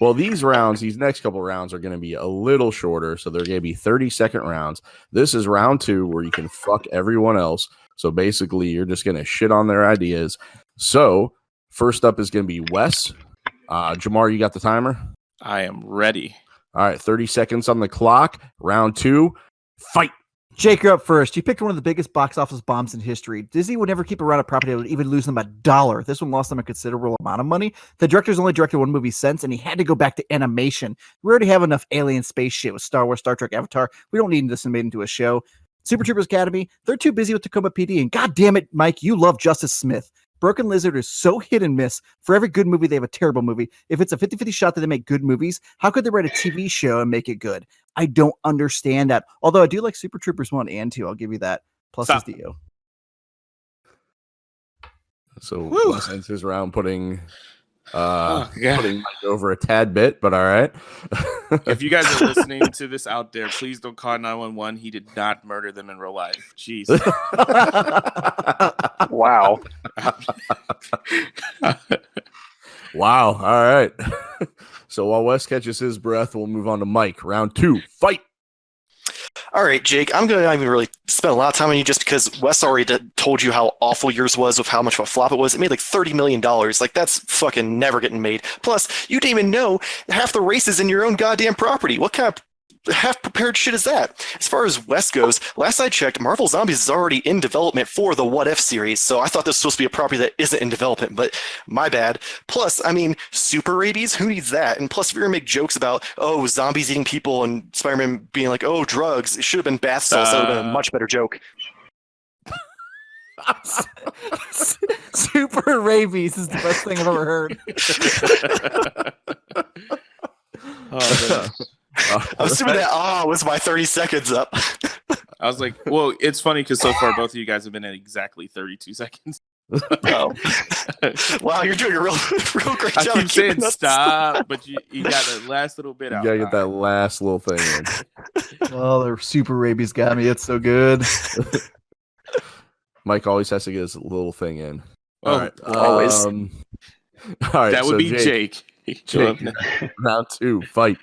Well, these next couple rounds are going to be a little shorter, so they're going to be 30-second rounds. This is round 2 where you can fuck everyone else. So basically, you're just going to shit on their ideas. So first up is going to be Wes. Jamar, you got the timer? I am ready. All right, 30 seconds on the clock. Round 2, fight. Jake, you're up first. You picked one of the biggest box office bombs in history. Disney would never keep around a property that would even lose them $1. This one lost them a considerable amount of money. The director's only directed one movie since, and he had to go back to animation. We already have enough alien space shit with Star Wars, Star Trek, Avatar. We don't need this made into a show. Super Troopers Academy, they're too busy with Tacoma PD, and god damn it, Mike, you love Justice Smith. Broken Lizard is so hit and miss. For every good movie, they have a terrible movie. If it's a 50-50 shot that they make good movies, how could they write a TV show and make it good? I don't understand that. Although I do like Super Troopers 1 and 2. I'll give you that. Plus his Dio. So Wes ends his round putting Mike over a tad bit, but all right. If you guys are listening to this out there, please don't call 911. He did not murder them in real life. Jeez. Wow. Wow. All right. So while Wes catches his breath, we'll move on to Mike. Round 2, fight. All right, Jake, I'm going to not even really spend a lot of time on you just because Wes already told you how awful yours was with how much of a flop it was. It made like $30 million. Like, that's fucking never getting made. Plus, you didn't even know half the races in your own goddamn property. What kind of half-prepared shit is that? As far as Wes goes, last I checked, Marvel Zombies is already in development for the What If series, so I thought this was supposed to be a property that isn't in development, but my bad. Plus, I mean, super rabies? Who needs that? And plus, if you're going to make jokes about, oh, zombies eating people and Spider-Man being like, oh, drugs, it should have been bath salts. That would have been a much better joke. Super rabies is the best thing I've ever heard. Oh, I'm assuming that was my 30 seconds up. I was like, well, it's funny because so far both of you guys have been at exactly 32 seconds. Oh. Wow, you're doing a real great job. I keep saying stop, but you got that last little bit out. You gotta get that last little thing in. Oh, the super rabies got me. It's so good. Mike always has to get his little thing in. Oh, all right. always. All right. That would be Jake. Round 2, fight.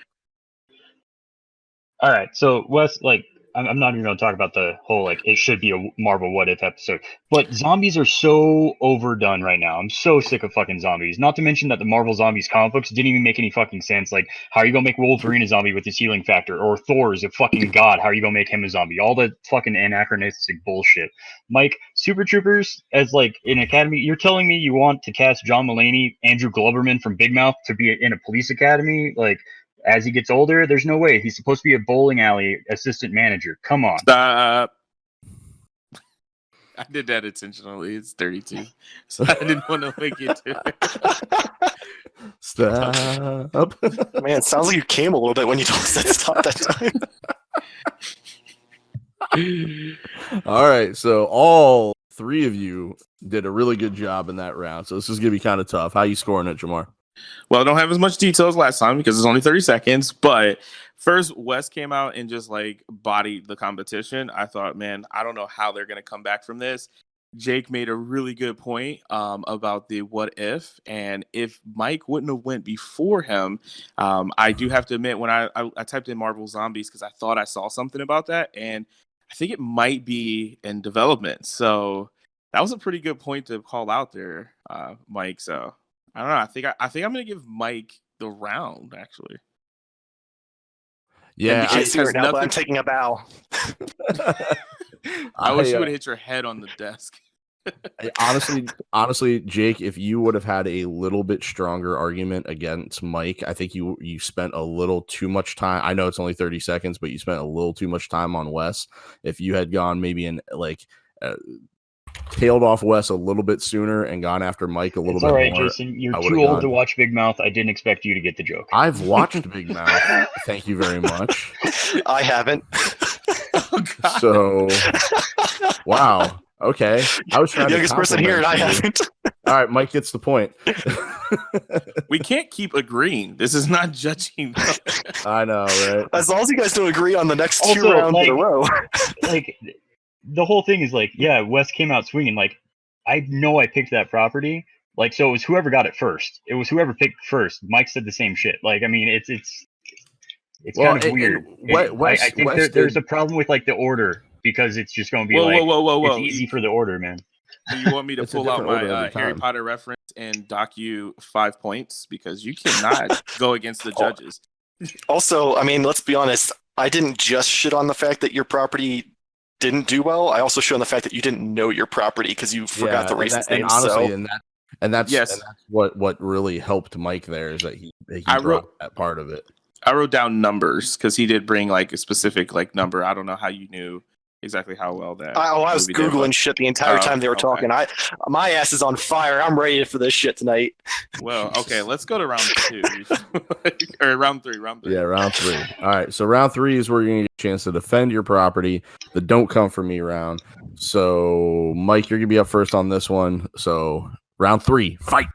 All right, so Wes, like I'm not even going to talk about the whole like it should be a Marvel What If episode, but zombies are so overdone right now. I'm so sick of fucking zombies. Not to mention that the Marvel Zombies comic books didn't even make any fucking sense. Like, how are you gonna make Wolverine a zombie with his healing factor, or Thor is a fucking god? How are you gonna make him a zombie? All the fucking anachronistic bullshit. Mike, Super Troopers as like an academy. You're telling me you want to cast John Mulaney, Andrew Gloverman from Big Mouth to be in a police academy? Like, as he gets older, there's no way. He's supposed to be a bowling alley assistant manager. Come on. Stop. I did that intentionally. It's 32. So I didn't want to make it to it. Stop. Man, it sounds like you came a little bit when you said stop that time. All right, so all three of you did a really good job in that round. So this is gonna be kind of tough. How you scoring it, Jamar? Well, I don't have as much detail as last time because it's only 30 seconds. But first, Wes came out and just like bodied the competition. I thought, man, I don't know how they're going to come back from this. Jake made a really good point about the what if. And if Mike wouldn't have went before him, I do have to admit, when I typed in Marvel Zombies because I thought I saw something about that. And I think it might be in development. So that was a pretty good point to call out there, Mike. So I don't know. I think I'm gonna give Mike the round actually. Yeah, You can't see right now, but nothing- I'm taking a bow. I wish you would have hit your head on the desk. honestly, Jake, if you would have had a little bit stronger argument against Mike, I think you spent a little too much time. I know it's only 30 seconds, but you spent a little too much time on Wes. If you had gone maybe in like tailed off Wes a little bit sooner and gone after Mike a little bit all right, more, Jason. You're I too would've old gone. to watch Big Mouth. I didn't expect you to get the joke. I've watched Big Mouth. Thank you very much. I haven't. Oh, God. So, wow. Okay. I was trying Youngest to person here, and I compliment you. haven't. All right, Mike gets the point. We can't keep agreeing. This is not judging. I know, right? As long as you guys don't agree on the next two Also, rounds in a like- row. Like, the whole thing is like, yeah, Wes came out swinging. Like, I know I picked that property. Like, so it was whoever got it first. It was whoever picked first. Mike said the same shit. Like, I mean, it's Well, kind of and weird. Wes- I think Wes there's did- a problem with like the order because it's just going to be Whoa. it's easy for the order, man. Do you want me to It's a pull out different order my every Harry time. Potter reference and dock you 5 points because you cannot go against the judges? Also, I mean, let's be honest. I didn't just shit on the fact that your property didn't do well. I also shit on the fact that you didn't know your property because you forgot the racist and name. honestly, So that's Yes. and that's what really helped Mike there is that he I brought wrote- that part of it. I wrote down numbers because he did bring like a specific like number. I don't know how you knew exactly how well that. I was movie did, Googling but- shit the entire Oh, time they were okay. talking. My ass is on fire. I'm ready for this shit tonight. Well, okay, let's go to round 2 or round 3. Yeah, round 3. All right, so round 3 is where you're gonna get a chance to defend your property. The don't come for me round. So, Mike, you're gonna be up first on this one. So, round 3, fight.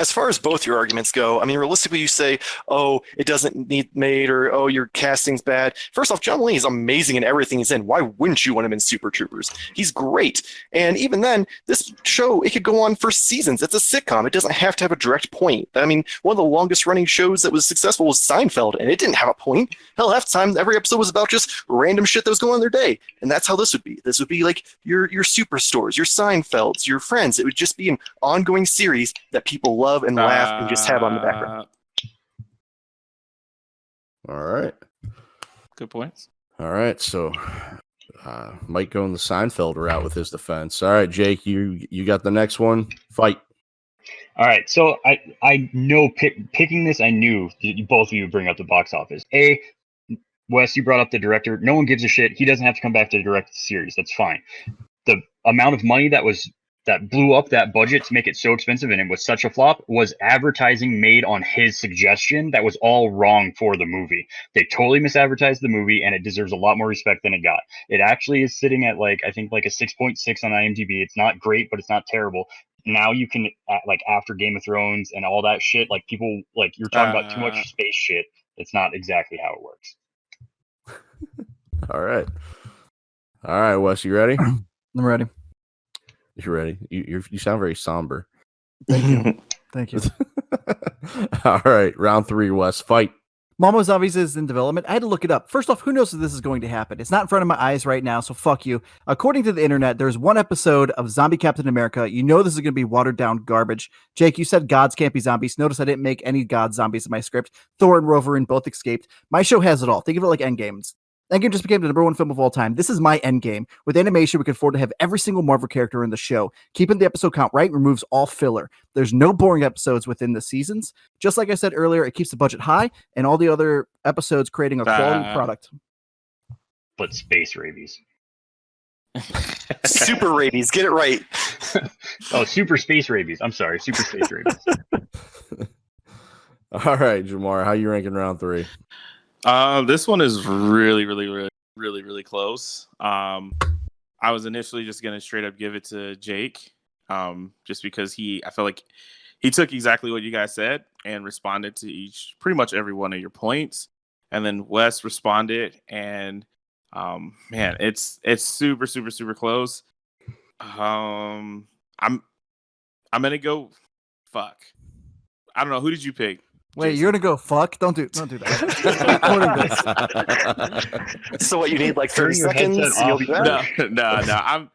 As far as both your arguments go, I mean, realistically, you say, oh, it doesn't need made, or oh, your casting's bad. First off, John Mulaney is amazing in everything he's in. Why wouldn't you want him in Super Troopers? He's great. And even then, this show, it could go on for seasons. It's a sitcom. It doesn't have to have a direct point. I mean, one of the longest running shows that was successful was Seinfeld, and it didn't have a point. Hell, half the time, every episode was about just random shit that was going on in their day. And that's how this would be. This would be like your Superstores, your Seinfelds, your Friends. It would just be an ongoing series that people love and laugh and just have on the background. All right. Good points. All right, so Mike going the Seinfeld route with his defense. All right, Jake, you got the next one. Fight. All right, so I know picking this, I knew both of you would bring up the box office. Wes, you brought up the director. No one gives a shit. He doesn't have to come back to direct the series. That's fine. The amount of money that blew up that budget to make it so expensive and it was such a flop was advertising made on his suggestion that was all wrong for the movie. They totally misadvertised the movie and it deserves a lot more respect than it got. It actually is sitting at like, I think like a 6.6 on IMDb. It's not great, but it's not terrible. Now you can like after Game of Thrones and all that shit, like people like you're talking about too much space shit. It's not exactly how it works. All right. All right, Wes, you ready? I'm ready. You're ready. You sound very somber. Thank you. Thank you. All right, round 3, Wes, fight. Mama Zombies is in development. I had to look it up. First off, who knows if this is going to happen? It's not in front of my eyes right now, so fuck you. According to the internet, there's one episode of Zombie Captain America. You know this is going to be watered down garbage. Jake, you said gods can't be zombies. Notice I didn't make any god zombies in my script. Thor and Wolverine both escaped. My show has it all. Think of it like Endgame. Endgame just became the number one film of all time. This is my Endgame. With animation, we can afford to have every single Marvel character in the show. Keeping the episode count right removes all filler. There's no boring episodes within the seasons. Just like I said earlier, it keeps the budget high and all the other episodes creating a quality product. But space rabies. Super rabies. Get it right. Oh, super space rabies. I'm sorry. Super space rabies. All right, Jamar, how you ranking round 3? This one is really close. I was initially just gonna straight up give it to Jake, just because I felt like he took exactly what you guys said and responded to pretty much every one of your points, and then Wes responded, and man, it's super close. I'm gonna go fuck. I don't know, who did you pick? Wait, Jason? you're gonna go fuck? Don't do that. So what, you need like 30 Turn your headset seconds? You'll be off. back? No.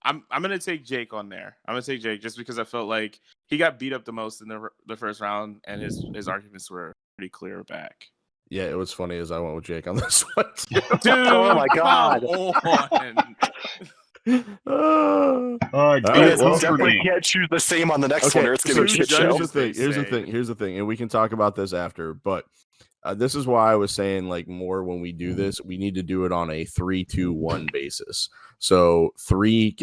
I'm gonna take Jake on there. I'm gonna take Jake just because I felt like he got beat up the most in the first round, and his arguments were pretty clear back. Yeah, it was funny as I went with Jake on this one. Dude, Oh my God. come on. All right, You well, definitely can't choose the same on the next one, or it's gonna be a shit show. Here's the thing, and we can talk about this after. But this is why I was saying, like, more when we do this, we need to do it on a 3-2-1 basis. So 3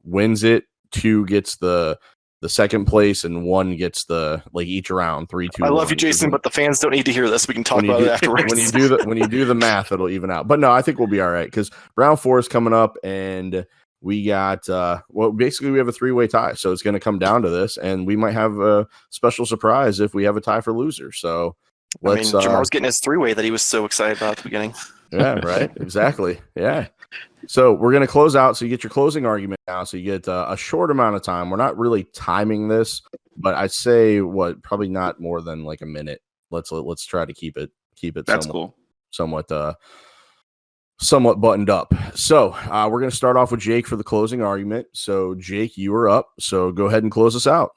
wins it, 2 gets the second place, and 1 gets the each round 3-2. I love you, Jason, but the fans don't need to hear this. We can talk about it afterwards. when you do the math, it'll even out. But no, I think we'll be all right because round 4 is coming up, and we got basically we have a 3-way tie, so it's going to come down to this, and we might have a special surprise if we have a tie for loser. So Jamar's getting his 3-way that he was so excited about at the beginning. Yeah, right. Exactly. Yeah. So we're going to close out. So you get your closing argument now. So you get a short amount of time. We're not really timing this, but I'd say probably not more than like a minute. Let's try to keep it. That's cool. Somewhat buttoned up. So we're going to start off with Jake for the closing argument. So Jake, you are up. So go ahead and close us out.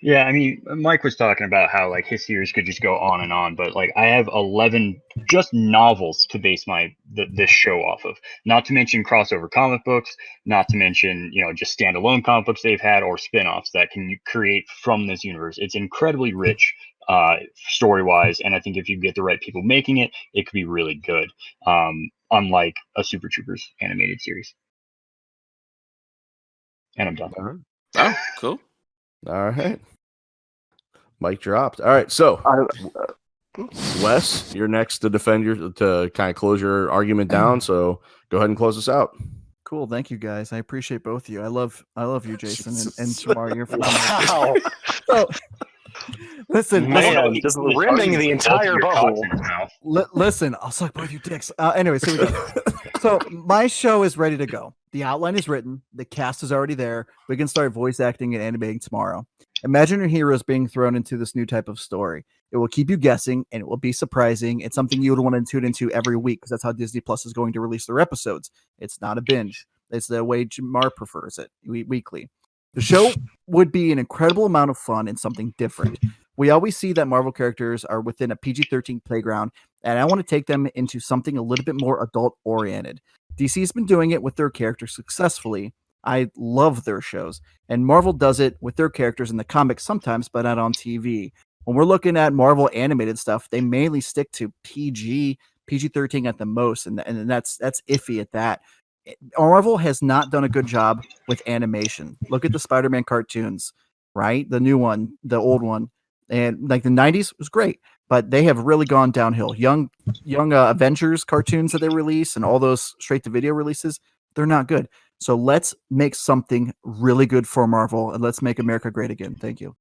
Yeah, I mean, Mike was talking about how like his series could just go on and on, but like I have 11 just novels to base this show off of. Not to mention crossover comic books, not to mention just standalone comic books they've had or spin-offs that can create from this universe. It's incredibly rich story-wise, and I think if you get the right people making it, it could be really good. Unlike a Super Troopers animated series. And I'm done. Oh, cool. All right. Mic dropped. All right. So, Wes, you're next to to kind of close your argument down. So go ahead and close us out. Cool. Thank you, guys. I appreciate both of you. I love you, Jason, and Tamar. You're Wow. So, listen, Man, just rimming the entire bubble. Listen, I'll suck both your dicks. Anyway, so my show is ready to go. The outline is written. The cast is already there. We can start voice acting and animating tomorrow. Imagine your heroes being thrown into this new type of story. It will keep you guessing, and it will be surprising. It's something you would want to tune into every week because that's how Disney Plus is going to release their episodes. It's not a binge. It's the way Jamar prefers it, weekly. The show would be an incredible amount of fun and something different. We always see that Marvel characters are within a PG-13 playground, and I want to take them into something a little bit more adult-oriented. DC has been doing it with their characters successfully. I love their shows, and Marvel does it with their characters in the comics sometimes, but not on TV. When we're looking at Marvel animated stuff, they mainly stick to PG-13 at the most, and that's iffy at that. Marvel has not done a good job with animation. Look at the Spider-Man cartoons, right? The new one, the old one, and like the 90s was great, but they have really gone downhill. Young Avengers cartoons that they release and all those straight-to-video releases, they're not good. So let's make something really good for Marvel, and let's make America great again. Thank you.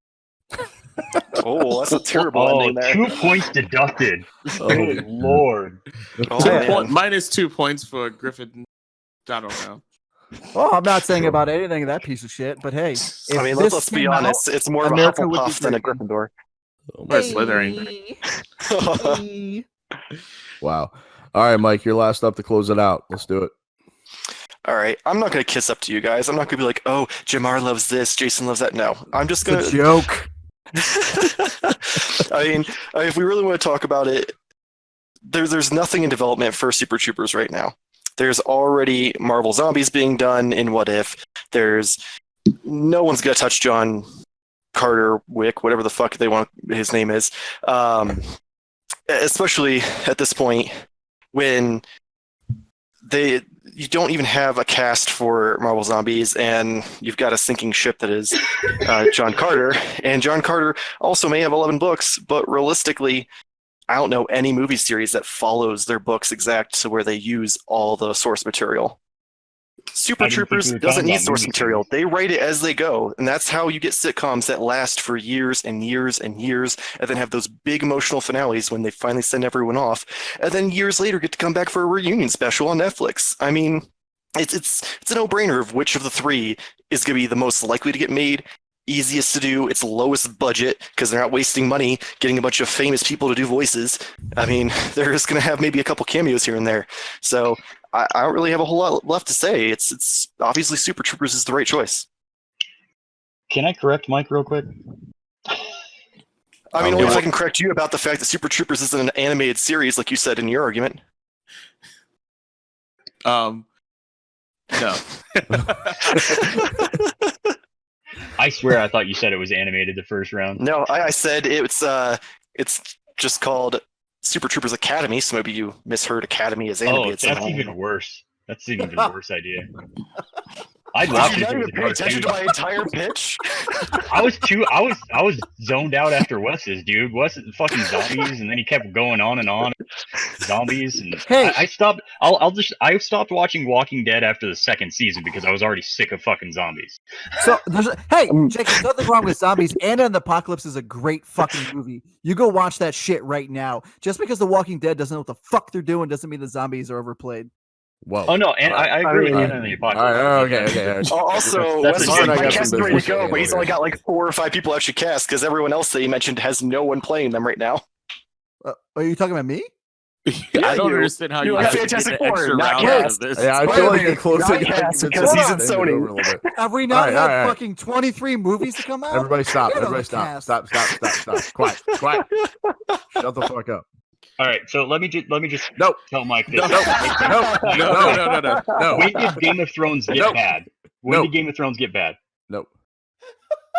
Oh, that's a terrible ending there. 2 points deducted. Good Lord. Minus 2 points for Griffin. I don't know. Well, I'm not saying about anything of that piece of shit, but hey. Let's be honest. It's more of a Hufflepuff than a Gryffindor. We're Slytherin. Wow. All right, Mike, you're last up to close it out. Let's do it. All right, I'm not going to kiss up to you guys. I'm not going to be like, oh, Jamar loves this, Jason loves that. No, I'm just going It's a to... joke. I mean, if we really want to talk about it, there's nothing in development for Super Troopers right now. There's already Marvel Zombies being done in What If. No one's going to touch John Carter Wick, whatever the fuck they want his name is. Especially at this point when you don't even have a cast for Marvel Zombies, and you've got a sinking ship that is John Carter. And John Carter also may have 11 books, but realistically, I don't know any movie series that follows their books exact to where they use all the source material. Super Troopers doesn't need source material. They write it as they go, and that's how you get sitcoms that last for years and years and years, and then have those big emotional finales when they finally send everyone off, and then years later get to come back for a reunion special on Netflix. I mean, it's a no-brainer of which of the three is going to be the most likely to get made, easiest to do, it's lowest budget because they're not wasting money getting a bunch of famous people to do voices. I mean, they're just going to have maybe a couple cameos here and there. So I don't really have a whole lot left to say. It's obviously Super Troopers is the right choice. Can I correct Mike real quick? I mean, only if I can correct you about the fact that Super Troopers isn't an animated series like you said in your argument. No. I swear I thought you said it was animated the first round. No, I said it's just called Super Troopers Academy, so maybe you misheard Academy as animated. Oh, that's even worse. That's an even worse idea. I'd watch it. Did you not even pay attention to my entire pitch? I was zoned out after Wes's, dude. Wes is fucking zombies, and then he kept going on and on. Zombies, and Hey. I stopped. I stopped watching Walking Dead after the second season because I was already sick of fucking zombies. So hey, Jake, there's nothing wrong with zombies. Anna and the Apocalypse is a great fucking movie. You go watch that shit right now. Just because The Walking Dead doesn't know what the fuck they're doing doesn't mean the zombies are overplayed. Whoa. Oh no, and I agree with All Anna and the Apocalypse. All right, okay. Also, That's Wes a said good my one. cast is ready to go, but he's Here. only got like 4 or 5 people actually cast because everyone else that he mentioned has no one playing them right now. Are you talking about me? I don't you. understand how You you have get Fantastic an extra Four, not round out cast. of this. Yeah, I feel like you're closing Not cast, it because he's in over Sony. a little bit. Have we not All had right. fucking 23 movies to come out? Everybody stop. Get on Everybody the stop. cast. Stop. Quiet. Shut the fuck up. All right, so let me just Nope. tell Mike this. No. When did Game of Thrones get bad? When did Game of Thrones get bad? Nope.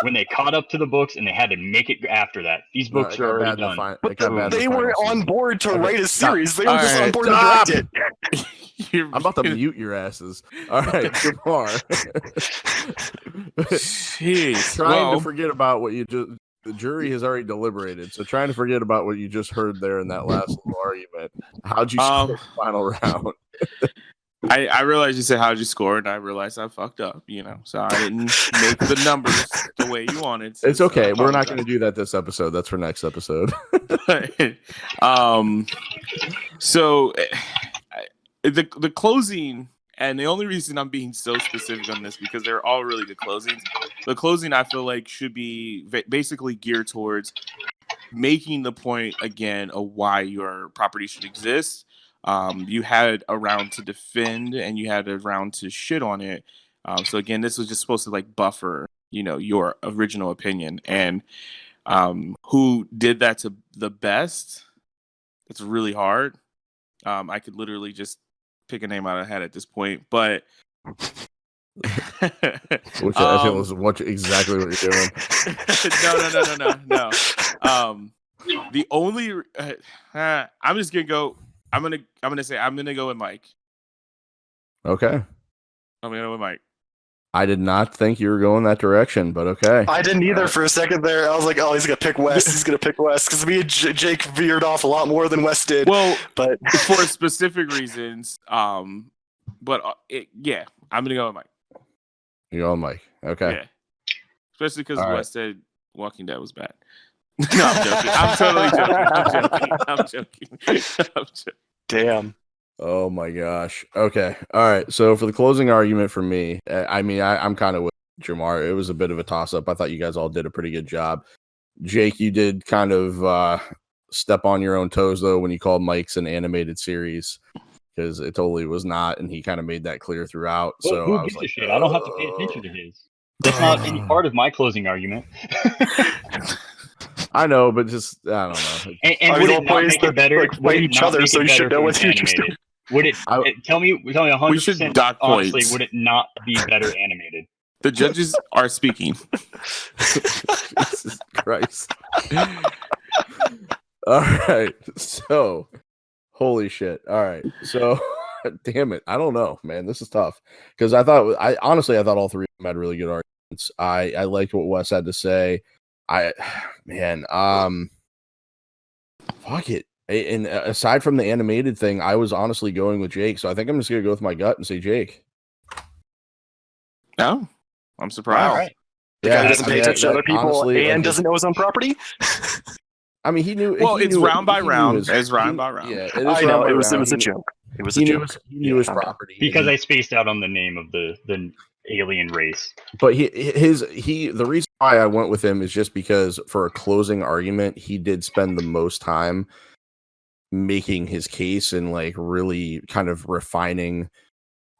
When they caught up to the books and they had to make it after that. These books are already done. They weren't on board to write a series. They were All just right, on board stop. to direct it. I'm about to mute your asses. All right, Jamar. Jeez. Trying to forget about what you just. The jury has already deliberated, so trying to forget about what you just heard there in that last little argument. How'd you score the final round? I realized you said how'd you score, and I realized I fucked up. So I didn't make the numbers the way you wanted. It's okay. We're not going to do that this episode. That's for next episode. So the closing. And the only reason I'm being so specific on this because they're all really good closings. The closing I feel like should be basically geared towards making the point again of why your property should exist. You had a round to defend and you had a round to shit on it. So again, this was just supposed to like buffer, your original opinion. And who did that to the best? It's really hard. I could literally just pick a name out of the hat at this point, but Which I feel is exactly what you're doing. No. The only I'm just gonna go. I'm gonna go with Mike. Okay. I'm gonna go with Mike. I did not think you were going that direction, but okay. I didn't either for a second there. I was like, oh, he's going to pick Wes. He's going to pick Wes. Because me and Jake veered off a lot more than Wes did. Well, but for specific reasons. But yeah, I'm going to go with Mike. You're on Mike. Okay. Yeah. Especially because All right. Wes said Walking Dead was bad. No, I'm joking. I'm totally joking. I'm joking. damn. Oh my gosh. Okay. All right. So for the closing argument for me, I'm kind of with Jamar. It was a bit of a toss up. I thought you guys all did a pretty good job. Jake, you did kind of step on your own toes though when you called Mike's an animated series, because it totally was not, and he kind of made that clear throughout. Well, so who I was gives a like, shit? I don't have to pay attention to his. That's not any part of my closing argument. I know, but just I don't know. And would it not make it better? Like, play each other, so you should know what you're doing. Would it? Tell me 100%. We should dock honestly, points. would it not be better animated? The judges are speaking. Jesus Christ. All right. So, holy shit. All right. So, damn it. I don't know, man. This is tough because I thought all three of them had really good arguments. I liked what Wes had to say. Fuck it. And aside from the animated thing, I was honestly going with Jake. So I think I'm just going to go with my gut and say Jake. No, I'm surprised. All right. The guy who doesn't pay attention to other people honestly, and doesn't know his own property. I mean, he knew. Well, he it's knew, round by round. It's round by round. Yeah, I know. It was a joke. It was a joke. He knew his property because I spaced out on the name of the alien race. But the reason why I went with him is just because for a closing argument, he did spend the most time making his case and like really kind of refining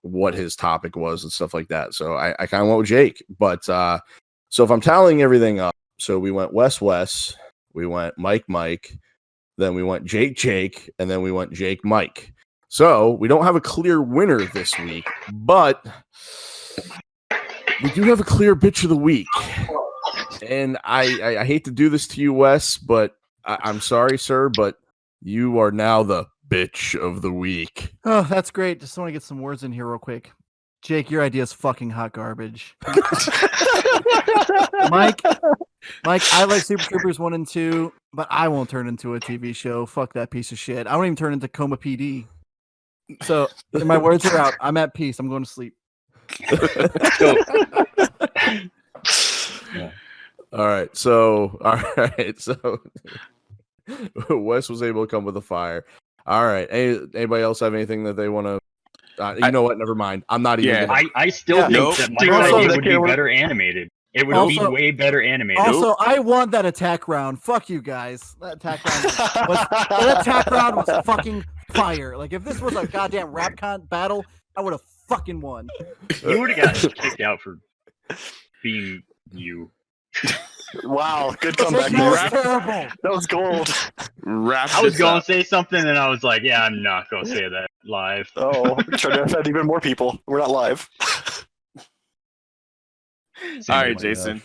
what his topic was and stuff like that. So I kind of went with Jake. But so if I'm tallying everything up, so we went Wes, we went Mike, then we went Jake, and then we went Jake Mike. So we don't have a clear winner this week, but we do have a clear bitch of the week. And I hate to do this to you, Wes, but I'm sorry, sir, but you are now the bitch of the week. Oh, that's great. Just want to get some words in here real quick. Jake, your idea is fucking hot garbage. Mike, I like Super Troopers 1 and 2, but I won't turn into a TV show. Fuck that piece of shit. I won't even turn into Coma PD. So my words are out. I'm at peace. I'm going to sleep. All right. So Wes was able to come with a fire. All right. Anybody else have anything that they want to? You know what? Never mind. I'm not even. Yeah. I still think that my idea would be better animated. It would be way better animated. Also, I won that attack round. Fuck you guys. That attack round was fucking fire. Like if this was a goddamn Rapcon battle, I would have fucking won. You would have gotten kicked out for being you. Wow, good comeback. That was terrible. That was gold. I was going to say something, and I was like, yeah, I'm not going to say that live. Oh, we're trying to offend even more people. We're not live. All right, Jason.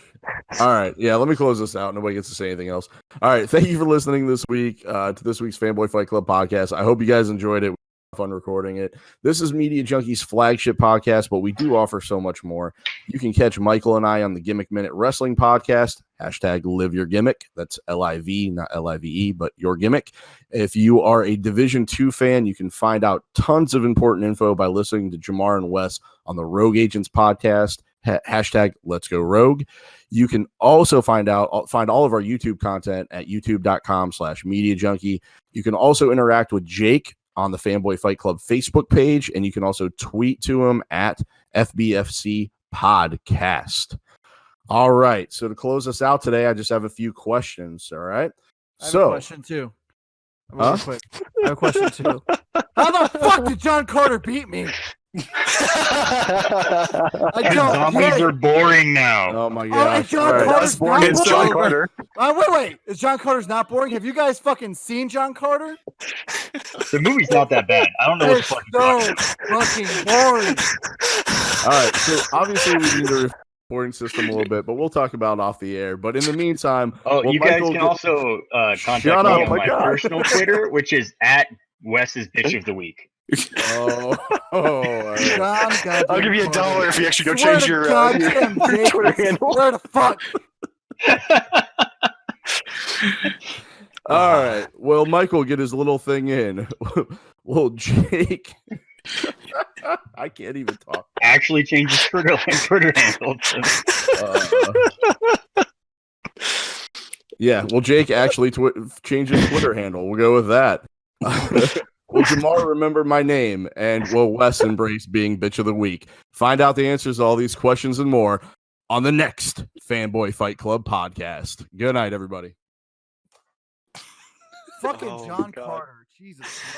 All right. Yeah, let me close this out. Nobody gets to say anything else. All right. Thank you for listening this week to this week's Fanboy Fight Club podcast. I hope you guys enjoyed it. Fun recording it. This is Media Junkie's flagship podcast, but we do offer so much more. You can catch Michael and I on the Gimmick Minute Wrestling podcast. #Live Your Gimmick. That's LIV, not LIVE, but Your Gimmick. If you are a Division II fan, you can find out tons of important info by listening to Jamar and Wes on the Rogue Agents podcast. #Let's Go Rogue. You can also find all of our YouTube content at youtube.com/Media Junkie. You can also interact with Jake on the Fanboy Fight Club Facebook page, and you can also tweet to him at FBFC Podcast. All right, so to close us out today, I just have a few questions. All right, I have a question too. Real quick. I have a question too. How the fuck did John Carter beat me? Zombies are boring now. Oh my god! Carter's boring. It's John Carter. Wait. Is John Carter's not boring? Have you guys fucking seen John Carter? The movie's not that bad. I don't know what the fucking boring. All right, so obviously we need the reporting system a little bit, but we'll talk about it off the air. But in the meantime, you guys can also contact me on my personal Twitter, which is at Wes's Bitch of the Week. John, I'll give you $1 if you actually go change your Twitter handle. Where the fuck? All right. Well, Michael get his little thing in. Well, Jake, I can't even talk. Actually, change his Twitter handle. Yeah. Well, Jake actually changed his Twitter handle. We'll go with that. Will Jamar remember my name? And will Wes embrace being bitch of the week? Find out the answers to all these questions and more on the next Fanboy Fight Club podcast. Good night, everybody. Fucking Oh, John God. Carter. Jesus Christ.